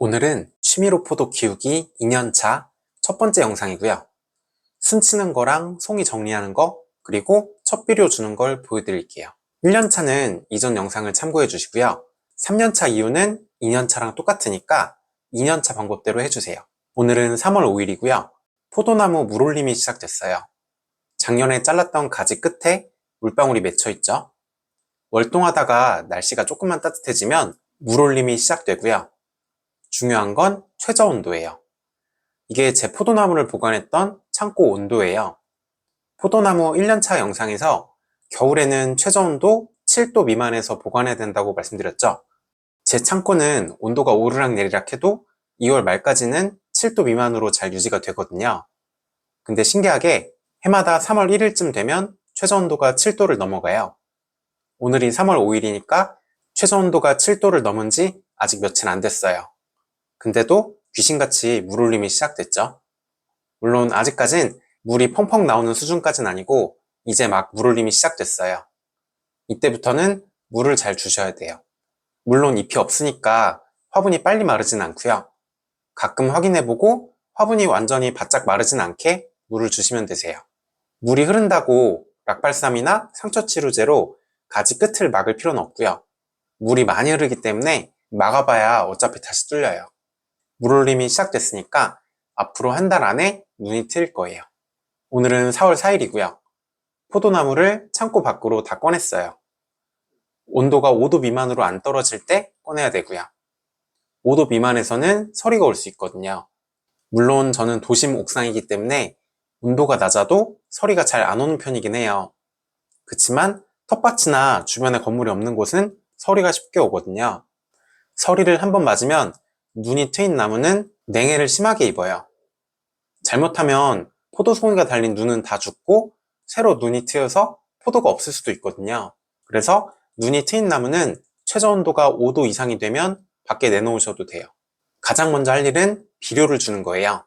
오늘은 취미로 포도 키우기 2년차 첫 번째 영상이고요. 순 치는 거랑 송이 정리하는 거, 그리고 첫 비료 주는 걸 보여드릴게요. 1년차는 이전 영상을 참고해 주시고요. 3년차 이후는 2년차랑 똑같으니까 2년차 방법대로 해주세요. 오늘은 3월 5일이고요. 포도나무 물올림이 시작됐어요. 작년에 잘랐던 가지 끝에 물방울이 맺혀있죠. 월동하다가 날씨가 조금만 따뜻해지면 물올림이 시작되고요. 중요한 건 최저 온도예요. 이게 제 포도나무를 보관했던 창고 온도예요. 포도나무 1년차 영상에서 겨울에는 최저 온도 7도 미만에서 보관해야 된다고 말씀드렸죠. 제 창고는 온도가 오르락 내리락 해도 2월 말까지는 7도 미만으로 잘 유지가 되거든요. 근데 신기하게 해마다 3월 1일쯤 되면 최저 온도가 7도를 넘어가요. 오늘이 3월 5일이니까 최저 온도가 7도를 넘은 지 아직 며칠 안 됐어요. 근데도 귀신같이 물올림이 시작됐죠. 물론 아직까진 물이 펑펑 나오는 수준까진 아니고 이제 막 물올림이 시작됐어요. 이때부터는 물을 잘 주셔야 돼요. 물론 잎이 없으니까 화분이 빨리 마르진 않고요. 가끔 확인해보고 화분이 완전히 바짝 마르진 않게 물을 주시면 되세요. 물이 흐른다고 락발삼이나 상처치료제로 가지 끝을 막을 필요는 없고요. 물이 많이 흐르기 때문에 막아봐야 어차피 다시 뚫려요. 물올림이 시작됐으니까 앞으로 한 달 안에 눈이 트일 거예요. 오늘은 4월 4일이고요. 포도나무를 창고 밖으로 다 꺼냈어요. 온도가 5도 미만으로 안 떨어질 때 꺼내야 되고요. 5도 미만에서는 서리가 올 수 있거든요. 물론 저는 도심 옥상이기 때문에 온도가 낮아도 서리가 잘 안 오는 편이긴 해요. 그치만 텃밭이나 주변에 건물이 없는 곳은 서리가 쉽게 오거든요. 서리를 한번 맞으면 눈이 트인 나무는 냉해를 심하게 입어요. 잘못하면 포도송이가 달린 눈은 다 죽고 새로 눈이 트여서 포도가 없을 수도 있거든요. 그래서 눈이 트인 나무는 최저 온도가 5도 이상이 되면 밖에 내놓으셔도 돼요. 가장 먼저 할 일은 비료를 주는 거예요.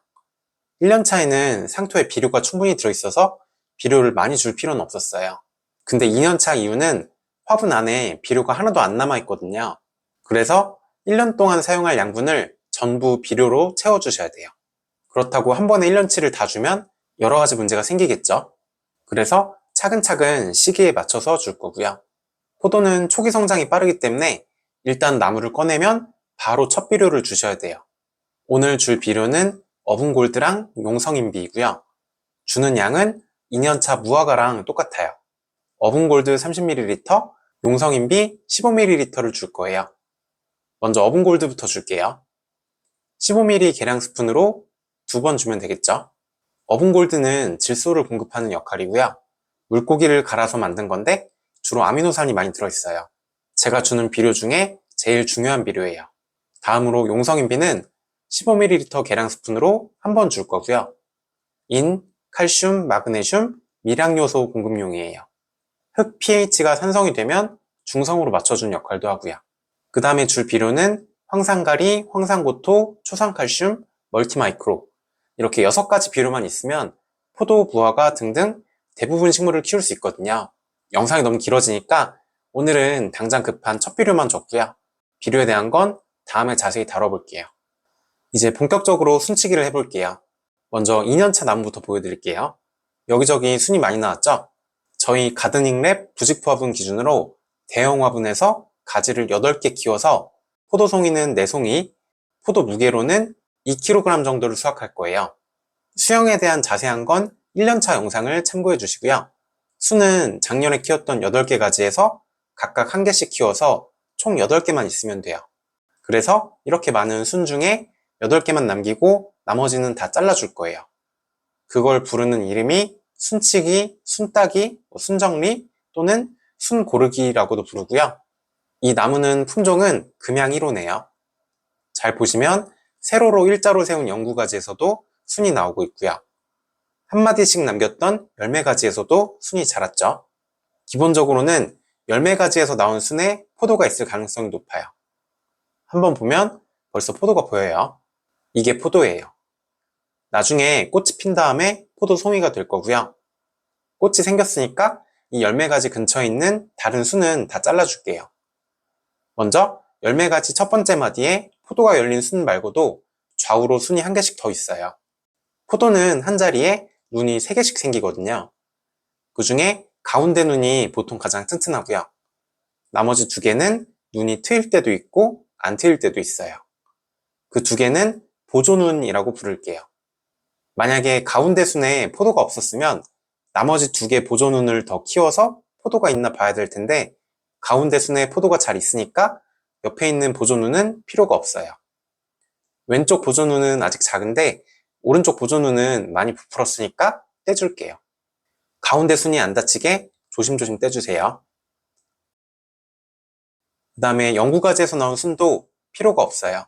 1년차에는 상토에 비료가 충분히 들어있어서 비료를 많이 줄 필요는 없었어요. 근데 2년차 이후는 화분 안에 비료가 하나도 안 남아있거든요. 그래서 1년 동안 사용할 양분을 전부 비료로 채워주셔야 돼요. 그렇다고 한 번에 1년치를 다 주면 여러 가지 문제가 생기겠죠. 그래서 차근차근 시기에 맞춰서 줄 거고요. 포도는 초기 성장이 빠르기 때문에 일단 나무를 꺼내면 바로 첫 비료를 주셔야 돼요. 오늘 줄 비료는 어분골드랑 용성인비이고요. 주는 양은 2년차 무화과랑 똑같아요. 어분골드 30ml, 용성인비 15ml를 줄 거예요. 먼저 어분골드부터 줄게요. 15ml 계량 스푼으로 2번 주면 되겠죠. 어분골드는 질소를 공급하는 역할이고요. 물고기를 갈아서 만든 건데 주로 아미노산이 많이 들어있어요. 제가 주는 비료 중에 제일 중요한 비료예요. 다음으로 용성인비는 15ml 계량 스푼으로 1번 줄 거고요. 인, 칼슘, 마그네슘, 미량요소 공급용이에요. 흙 pH가 산성이 되면 중성으로 맞춰준 역할도 하고요. 그 다음에 줄 비료는 황산가리, 황산고토, 초산칼슘, 멀티마이크로 이렇게 6가지 비료만 있으면 포도, 무화과 등등 대부분 식물을 키울 수 있거든요. 영상이 너무 길어지니까 오늘은 당장 급한 첫 비료만 줬고요. 비료에 대한 건 다음에 자세히 다뤄볼게요. 이제 본격적으로 순치기를 해볼게요. 먼저 2년차 나무부터 보여드릴게요. 여기저기 순이 많이 나왔죠? 저희 가드닝랩 부직포 화분 기준으로 대형 화분에서 가지를 8개 키워서 포도송이는 4송이, 포도 무게로는 2kg 정도를 수확할 거예요. 수영에 대한 자세한 건 1년차 영상을 참고해 주시고요. 수는 작년에 키웠던 8개 가지에서 각각 1개씩 키워서 총 8개만 있으면 돼요. 그래서 이렇게 많은 순 중에 8개만 남기고 나머지는 다 잘라줄 거예요. 그걸 부르는 이름이 순치기, 순따기, 순정리 또는 순고르기라고도 부르고요. 이 나무는 품종은 금양 1호네요. 잘 보시면 세로로 일자로 세운 영구가지에서도 순이 나오고 있고요. 한마디씩 남겼던 열매가지에서도 순이 자랐죠. 기본적으로는 열매가지에서 나온 순에 포도가 있을 가능성이 높아요. 한번 보면 벌써 포도가 보여요. 이게 포도예요. 나중에 꽃이 핀 다음에 포도 송이가 될 거고요. 꽃이 생겼으니까 이 열매가지 근처에 있는 다른 순은 다 잘라줄게요. 먼저 열매가지 첫 번째 마디에 포도가 열린 순 말고도 좌우로 순이 한 개씩 더 있어요. 포도는 한 자리에 눈이 3개씩 생기거든요. 그 중에 가운데 눈이 보통 가장 튼튼하고요. 나머지 2개는 눈이 트일 때도 있고 안 트일 때도 있어요. 그 2개는 보조눈이라고 부를게요. 만약에 가운데 순에 포도가 없었으면 나머지 2개 보조눈을 더 키워서 포도가 있나 봐야 될 텐데 가운데 순에 포도가 잘 있으니까 옆에 있는 보조눈은 필요가 없어요. 왼쪽 보조눈은 아직 작은데 오른쪽 보조눈은 많이 부풀었으니까 떼줄게요. 가운데 순이 안 다치게 조심조심 떼주세요. 그 다음에 영구가지에서 나온 순도 필요가 없어요.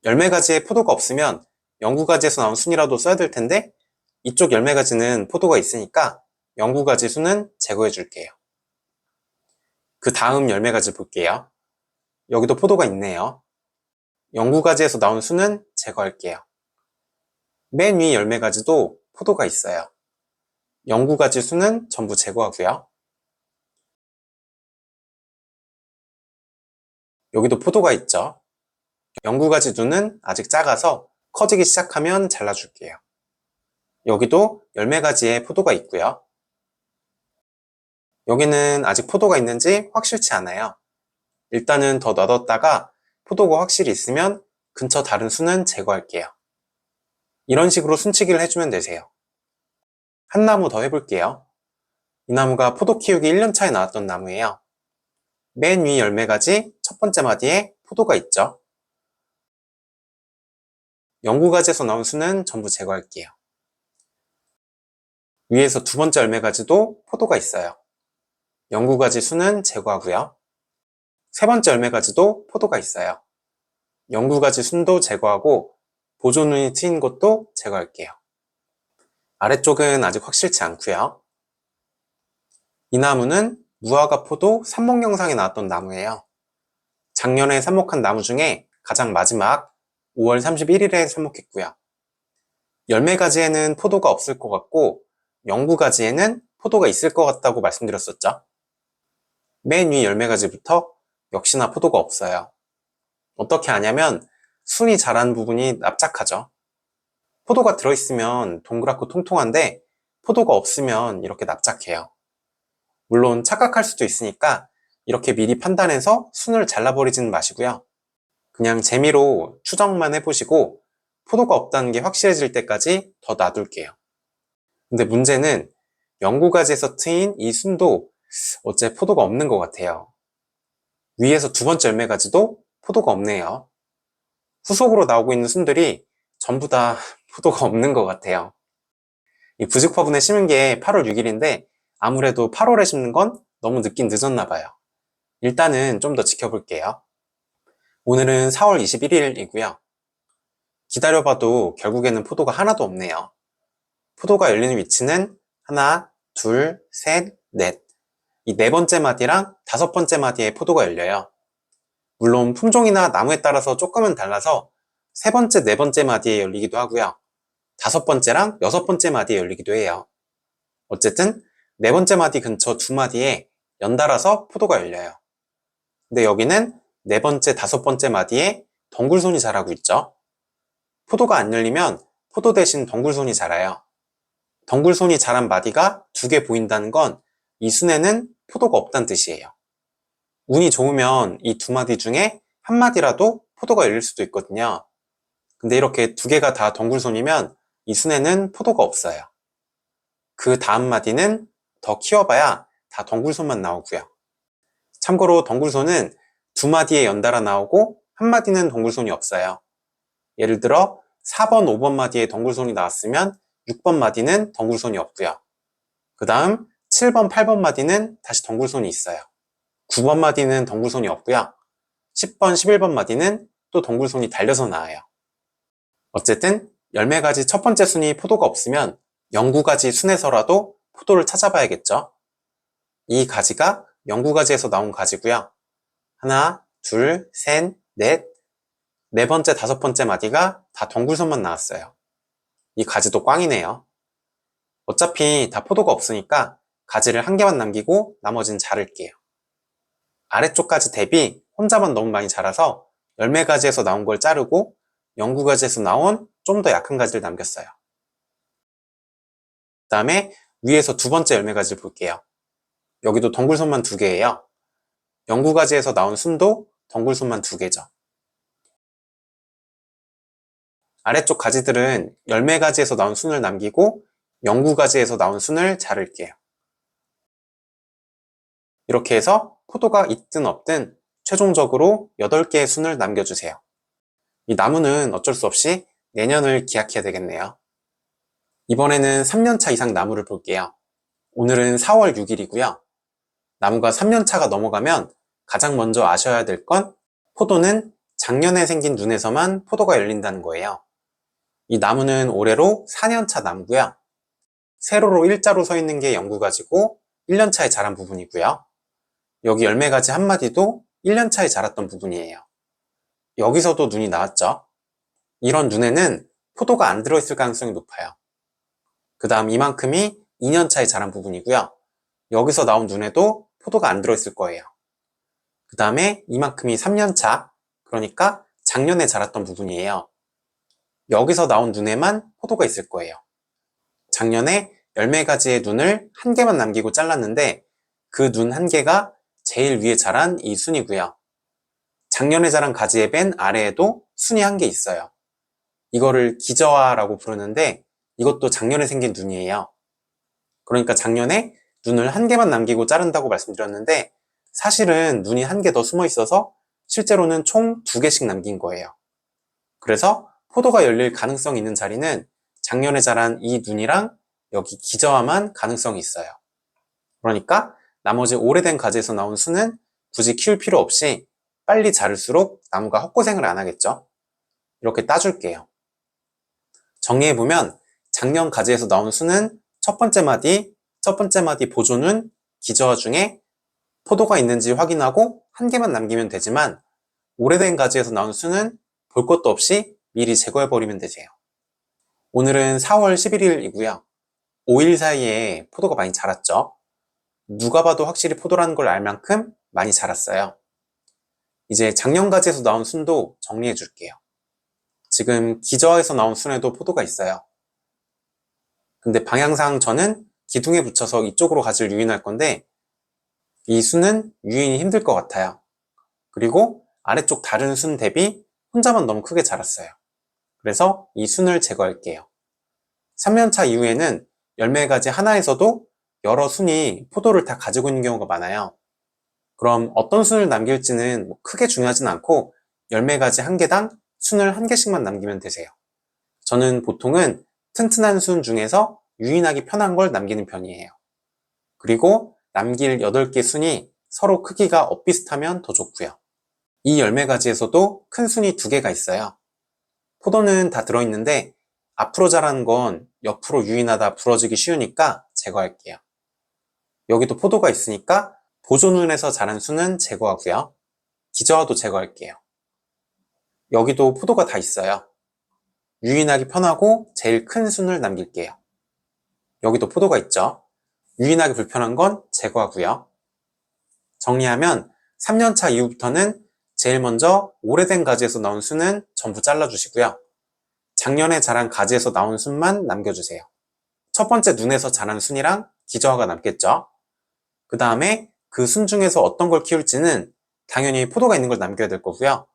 열매가지에 포도가 없으면 영구가지에서 나온 순이라도 써야 될 텐데 이쪽 열매가지는 포도가 있으니까 영구가지 순은 제거해 줄게요. 그 다음 열매가지 볼게요. 여기도 포도가 있네요. 영구가지에서 나온 순은 제거할게요. 맨 위 열매가지도 포도가 있어요. 영구가지 순은 전부 제거하고요. 여기도 포도가 있죠. 영구가지 눈은 아직 작아서 커지기 시작하면 잘라줄게요. 여기도 열매가지에 포도가 있고요. 여기는 아직 포도가 있는지 확실치 않아요. 일단은 더 놔뒀다가 포도가 확실히 있으면 근처 다른 순은 제거할게요. 이런 식으로 순치기를 해주면 되세요. 한 나무 더 해볼게요. 이 나무가 포도 키우기 1년 차에 나왔던 나무예요. 맨 위 열매가지 첫 번째 마디에 포도가 있죠. 영구가지에서 나온 순은 전부 제거할게요. 위에서 두 번째 열매가지도 포도가 있어요. 영구가지 순은 제거하고요. 세 번째 열매가지도 포도가 있어요. 영구가지 순도 제거하고 보조눈이 트인 것도 제거할게요. 아래쪽은 아직 확실치 않고요. 이 나무는 무화과 포도 삽목 영상에 나왔던 나무예요. 작년에 삽목한 나무 중에 가장 마지막 5월 31일에 삽목했고요. 열매가지에는 포도가 없을 것 같고 영구가지에는 포도가 있을 것 같다고 말씀드렸었죠. 맨 위 열매가지부터 역시나 포도가 없어요. 어떻게 하냐면 순이 자란 부분이 납작하죠. 포도가 들어있으면 동그랗고 통통한데 포도가 없으면 이렇게 납작해요. 물론 착각할 수도 있으니까 이렇게 미리 판단해서 순을 잘라버리지는 마시고요. 그냥 재미로 추정만 해보시고 포도가 없다는 게 확실해질 때까지 더 놔둘게요. 근데 문제는 영구가지에서 트인 이 순도 어째 포도가 없는 것 같아요. 위에서 두 번째 열매가지도 포도가 없네요. 후속으로 나오고 있는 순들이 전부 다 포도가 없는 것 같아요. 이 부직 화분에 심은 게 8월 6일인데 아무래도 8월에 심는 건 너무 늦긴 늦었나 봐요. 일단은 좀 더 지켜볼게요. 오늘은 4월 21일이고요. 기다려봐도 결국에는 포도가 하나도 없네요. 포도가 열리는 위치는 하나, 둘, 셋, 넷. 이 네 번째 마디랑 다섯 번째 마디에 포도가 열려요. 물론 품종이나 나무에 따라서 조금은 달라서 세 번째, 네 번째 마디에 열리기도 하고요. 다섯 번째랑 여섯 번째 마디에 열리기도 해요. 어쨌든 네 번째 마디 근처 두 마디에 연달아서 포도가 열려요. 근데 여기는 네 번째, 다섯 번째 마디에 덩굴손이 자라고 있죠. 포도가 안 열리면 포도 대신 덩굴손이 자라요. 덩굴손이 자란 마디가 두 개 보인다는 건 이 순에는 포도가 없다는 뜻이에요. 운이 좋으면 이 두 마디 중에 한 마디라도 포도가 열릴 수도 있거든요. 근데 이렇게 두 개가 다 덩굴손이면 이 순에는 포도가 없어요. 그 다음 마디는 더 키워봐야 다 덩굴손만 나오고요. 참고로 덩굴손은 두 마디에 연달아 나오고 한 마디는 덩굴손이 없어요. 예를 들어 4번, 5번 마디에 덩굴손이 나왔으면 6번 마디는 덩굴손이 없고요. 그 다음 7번, 8번 마디는 다시 덩굴손이 있어요. 9번 마디는 덩굴손이 없고요. 10번, 11번 마디는 또 덩굴손이 달려서 나와요. 어쨌든 열매가지 첫 번째 순이 포도가 없으면 영구가지 순에서라도 포도를 찾아봐야겠죠. 이 가지가 영구가지에서 나온 가지고요. 하나, 둘, 셋, 넷, 네 번째, 다섯 번째 마디가 다 덩굴손만 나왔어요. 이 가지도 꽝이네요. 어차피 다 포도가 없으니까 가지를 한 개만 남기고 나머지는 자를게요. 아래쪽까지 대비 혼자만 너무 많이 자라서 열매가지에서 나온 걸 자르고 영구가지에서 나온 좀 더 약한 가지를 남겼어요. 그 다음에 위에서 두 번째 열매가지를 볼게요. 여기도 덩굴손만 2개예요. 영구가지에서 나온 순도 덩굴손만 2개죠. 아래쪽 가지들은 열매가지에서 나온 순을 남기고 영구가지에서 나온 순을 자를게요. 이렇게 해서 포도가 있든 없든 최종적으로 8개의 순을 남겨주세요. 이 나무는 어쩔 수 없이 내년을 기약해야 되겠네요. 이번에는 3년차 이상 나무를 볼게요. 오늘은 4월 6일이고요. 나무가 3년차가 넘어가면 가장 먼저 아셔야 될 건 포도는 작년에 생긴 눈에서만 포도가 열린다는 거예요. 이 나무는 올해로 4년차 나무고요. 세로로 일자로 서 있는 게 영구가지고 1년차에 자란 부분이고요. 여기 열매가지 한 마디도 1년차에 자랐던 부분이에요. 여기서도 눈이 나왔죠? 이런 눈에는 포도가 안 들어있을 가능성이 높아요. 그 다음 이만큼이 2년차에 자란 부분이고요. 여기서 나온 눈에도 포도가 안 들어있을 거예요. 그 다음에 이만큼이 3년차, 그러니까 작년에 자랐던 부분이에요. 여기서 나온 눈에만 포도가 있을 거예요. 작년에 열매가지의 눈을 1개만 남기고 잘랐는데 그 눈 1개가 제일 위에 자란 이 순이고요. 작년에 자란 가지의 맨 아래에도 순이 1개 있어요. 이거를 기저화라고 부르는데 이것도 작년에 생긴 눈이에요. 그러니까 작년에 눈을 1개만 남기고 자른다고 말씀드렸는데 사실은 눈이 1개 더 숨어 있어서 실제로는 총 2개씩 남긴 거예요. 그래서 포도가 열릴 가능성이 있는 자리는 작년에 자란 이 눈이랑 여기 기저화만 가능성이 있어요. 그러니까 나머지 오래된 가지에서 나온 순은 굳이 키울 필요 없이 빨리 자를수록 나무가 헛고생을 안 하겠죠. 이렇게 따줄게요. 정리해보면 작년 가지에서 나온 순은 첫 번째 마디 보조는 기저화 중에 포도가 있는지 확인하고 1개만 남기면 되지만 오래된 가지에서 나온 순은 볼 것도 없이 미리 제거해버리면 되세요. 오늘은 4월 11일이고요. 5일 사이에 포도가 많이 자랐죠. 누가 봐도 확실히 포도라는 걸 알 만큼 많이 자랐어요. 이제 작년 가지에서 나온 순도 정리해 줄게요. 지금 기저에서 나온 순에도 포도가 있어요. 근데 방향상 저는 기둥에 붙여서 이쪽으로 가지를 유인할 건데 이 순은 유인이 힘들 것 같아요. 그리고 아래쪽 다른 순 대비 혼자만 너무 크게 자랐어요. 그래서 이 순을 제거할게요. 3년차 이후에는 열매가지 하나에서도 여러 순이 포도를 다 가지고 있는 경우가 많아요. 그럼 어떤 순을 남길지는 크게 중요하진 않고 열매가지 1개당 순을 1개씩만 남기면 되세요. 저는 보통은 튼튼한 순 중에서 유인하기 편한 걸 남기는 편이에요. 그리고 남길 8개 순이 서로 크기가 엇비슷하면 더 좋고요. 이 열매가지에서도 큰 순이 2개가 있어요. 포도는 다 들어있는데 앞으로 자라는 건 옆으로 유인하다 부러지기 쉬우니까 제거할게요. 여기도 포도가 있으니까 보조눈에서 자란 순은 제거하고요. 기저화도 제거할게요. 여기도 포도가 다 있어요. 유인하기 편하고 제일 큰 순을 남길게요. 여기도 포도가 있죠. 유인하기 불편한 건 제거하고요. 정리하면 3년차 이후부터는 제일 먼저 오래된 가지에서 나온 순은 전부 잘라주시고요. 작년에 자란 가지에서 나온 순만 남겨주세요. 첫 번째 눈에서 자란 순이랑 기저화가 남겠죠. 그 다음에 그 순 중에서 어떤 걸 키울지는 당연히 포도가 있는 걸 남겨야 될 거고요.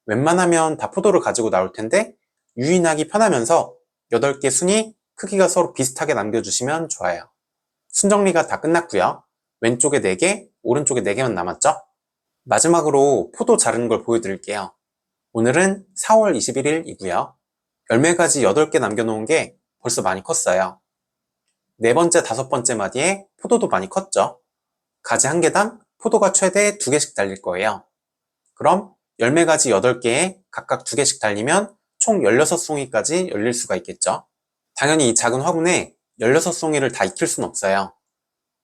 웬만하면 다 포도를 가지고 나올 텐데 유인하기 편하면서 8개 순이 크기가 서로 비슷하게 남겨주시면 좋아요. 순 정리가 다 끝났고요. 왼쪽에 4개, 오른쪽에 4개만 남았죠? 마지막으로 포도 자르는 걸 보여드릴게요. 오늘은 4월 21일이고요. 열매가지 8개 남겨놓은 게 벌써 많이 컸어요. 4번째, 5번째 마디에 포도도 많이 컸죠? 가지 1개당 포도가 최대 2개씩 달릴 거예요. 그럼 열매가지 8개에 각각 2개씩 달리면 총 16송이까지 열릴 수가 있겠죠? 당연히 이 작은 화분에 16송이를 다 익힐 순 없어요.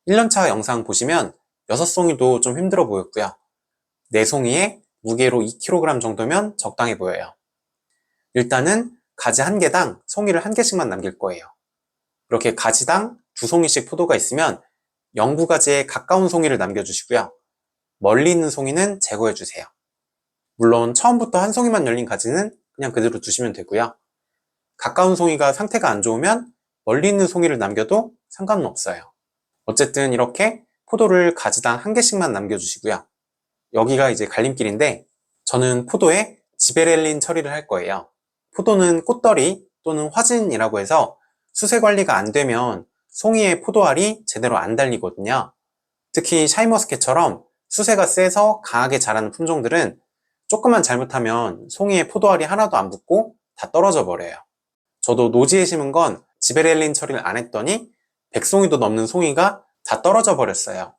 1년차 영상 보시면 6송이도 좀 힘들어 보였고요. 4송이에 무게로 2kg 정도면 적당해 보여요. 일단은 가지 1개당 송이를 1개씩만 남길 거예요. 이렇게 가지당 2송이씩 포도가 있으면 영구가지에 가까운 송이를 남겨주시고요. 멀리 있는 송이는 제거해주세요. 물론 처음부터 한 송이만 열린 가지는 그냥 그대로 두시면 되고요. 가까운 송이가 상태가 안 좋으면 멀리 있는 송이를 남겨도 상관은 없어요. 어쨌든 이렇게 포도를 가지당 한 개씩만 남겨주시고요. 여기가 이제 갈림길인데 저는 포도에 지베렐린 처리를 할 거예요. 포도는 꽃덜이 또는 화진이라고 해서 수세 관리가 안 되면 송이의 포도알이 제대로 안 달리거든요. 특히 샤인머스켓처럼 수세가 세서 강하게 자라는 품종들은 조금만 잘못하면 송이의 포도알이 하나도 안 붙고 다 떨어져 버려요. 저도 노지에 심은 건 지베렐린 처리를 안 했더니 100송이도 넘는 송이가 다 떨어져 버렸어요.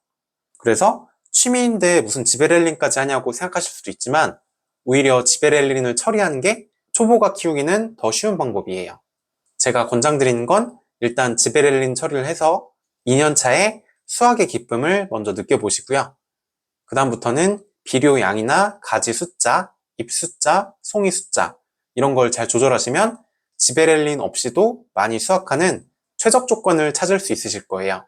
그래서 취미인데 무슨 지베렐린까지 하냐고 생각하실 수도 있지만 오히려 지베렐린을 처리하는 게 초보가 키우기는 더 쉬운 방법이에요. 제가 권장드리는 건 일단 지베렐린 처리를 해서 2년차에 수확의 기쁨을 먼저 느껴보시고요. 그 다음부터는 비료 양이나 가지 숫자, 잎 숫자, 송이 숫자 이런 걸 잘 조절하시면 지베렐린 없이도 많이 수확하는 최적 조건을 찾을 수 있으실 거예요.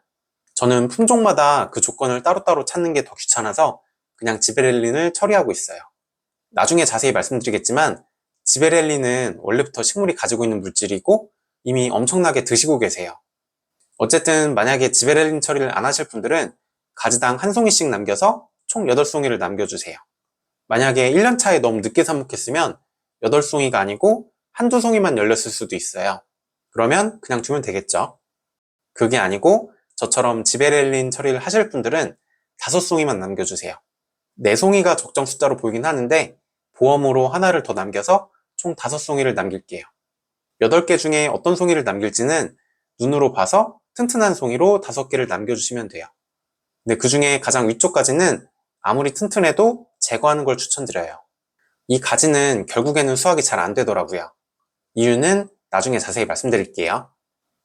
저는 품종마다 그 조건을 따로따로 찾는 게 더 귀찮아서 그냥 지베렐린을 처리하고 있어요. 나중에 자세히 말씀드리겠지만 지베렐린은 원래부터 식물이 가지고 있는 물질이고 이미 엄청나게 드시고 계세요. 어쨌든 만약에 지베렐린 처리를 안 하실 분들은 가지당 한 송이씩 남겨서 총 8송이를 남겨주세요. 만약에 1년차에 너무 늦게 삽목했으면 8송이가 아니고 한두 송이만 열렸을 수도 있어요. 그러면 그냥 두면 되겠죠. 그게 아니고 저처럼 지베렐린 처리를 하실 분들은 5송이만 남겨주세요. 4송이가 적정 숫자로 보이긴 하는데 보험으로 하나를 더 남겨서 총 5송이를 남길게요. 8개 중에 어떤 송이를 남길지는 눈으로 봐서 튼튼한 송이로 5개를 남겨주시면 돼요. 근데 그 중에 가장 위쪽까지는 아무리 튼튼해도 제거하는 걸 추천드려요. 이 가지는 결국에는 수확이 잘 안 되더라고요. 이유는 나중에 자세히 말씀드릴게요.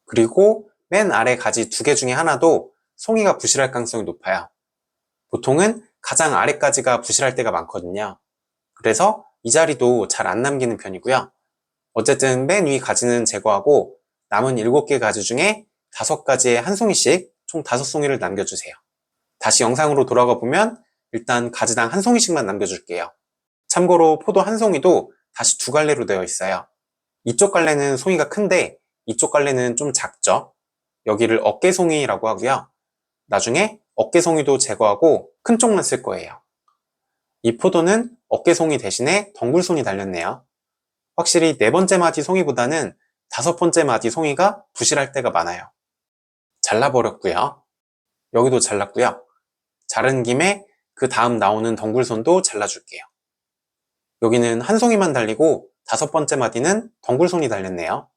그리고 맨 아래 가지 2개 중에 하나도 송이가 부실할 가능성이 높아요. 보통은 가장 아래까지가 부실할 때가 많거든요. 그래서 이 자리도 잘 안 남기는 편이고요. 어쨌든 맨 위 가지는 제거하고 남은 7개 가지 중에 5가지에 한 송이씩 총 5송이를 남겨주세요. 다시 영상으로 돌아가 보면 일단 가지당 한 송이씩만 남겨줄게요. 참고로 포도 한 송이도 다시 2갈래로 되어 있어요. 이쪽 갈래는 송이가 큰데 이쪽 갈래는 좀 작죠. 여기를 어깨송이라고 하고요. 나중에 어깨송이도 제거하고 큰 쪽만 쓸 거예요. 이 포도는 어깨송이 대신에 덩굴손이 달렸네요. 확실히 4번째 마디 송이보다는 5번째 마디 송이가 부실할 때가 많아요. 잘라버렸고요. 여기도 잘랐고요. 자른 김에 그 다음 나오는 덩굴손도 잘라줄게요. 여기는 한 송이만 달리고 5번째 마디는 덩굴손이 달렸네요.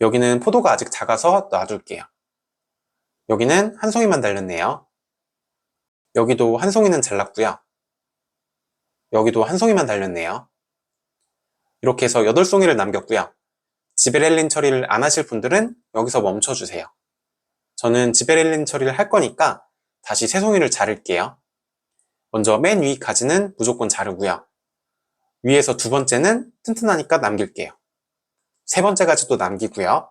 여기는 포도가 아직 작아서 놔둘게요. 여기는 한 송이만 달렸네요. 여기도 한 송이는 잘랐고요. 여기도 한 송이만 달렸네요. 이렇게 해서 8송이를 남겼고요. 지베렐린 처리를 안 하실 분들은 여기서 멈춰주세요. 저는 지베렐린 처리를 할 거니까 다시 3송이를 자를게요. 먼저 맨 위 가지는 무조건 자르고요. 위에서 2번째는 튼튼하니까 남길게요. 3번째 가지도 남기고요.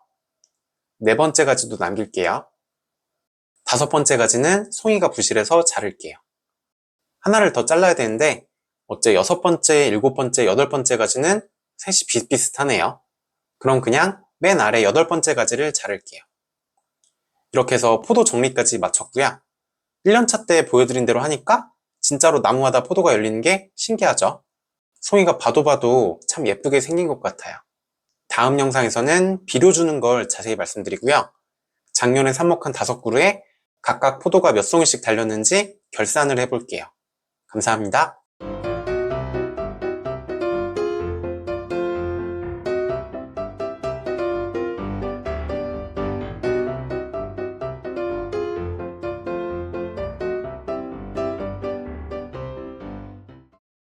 4번째 가지도 남길게요. 5번째 가지는 송이가 부실해서 자를게요. 하나를 더 잘라야 되는데 어째 6번째, 7번째, 8번째 가지는 셋이 비슷비슷하네요. 그럼 그냥 맨 아래 8번째 가지를 자를게요. 이렇게 해서 포도 정리까지 마쳤고요. 1년차 때 보여드린 대로 하니까 진짜로 나무마다 포도가 열리는 게 신기하죠? 송이가 봐도 참 예쁘게 생긴 것 같아요. 다음 영상에서는 비료 주는 걸 자세히 말씀드리고요. 작년에 삽목한 5그루에 각각 포도가 몇 송이씩 달렸는지 결산을 해볼게요. 감사합니다.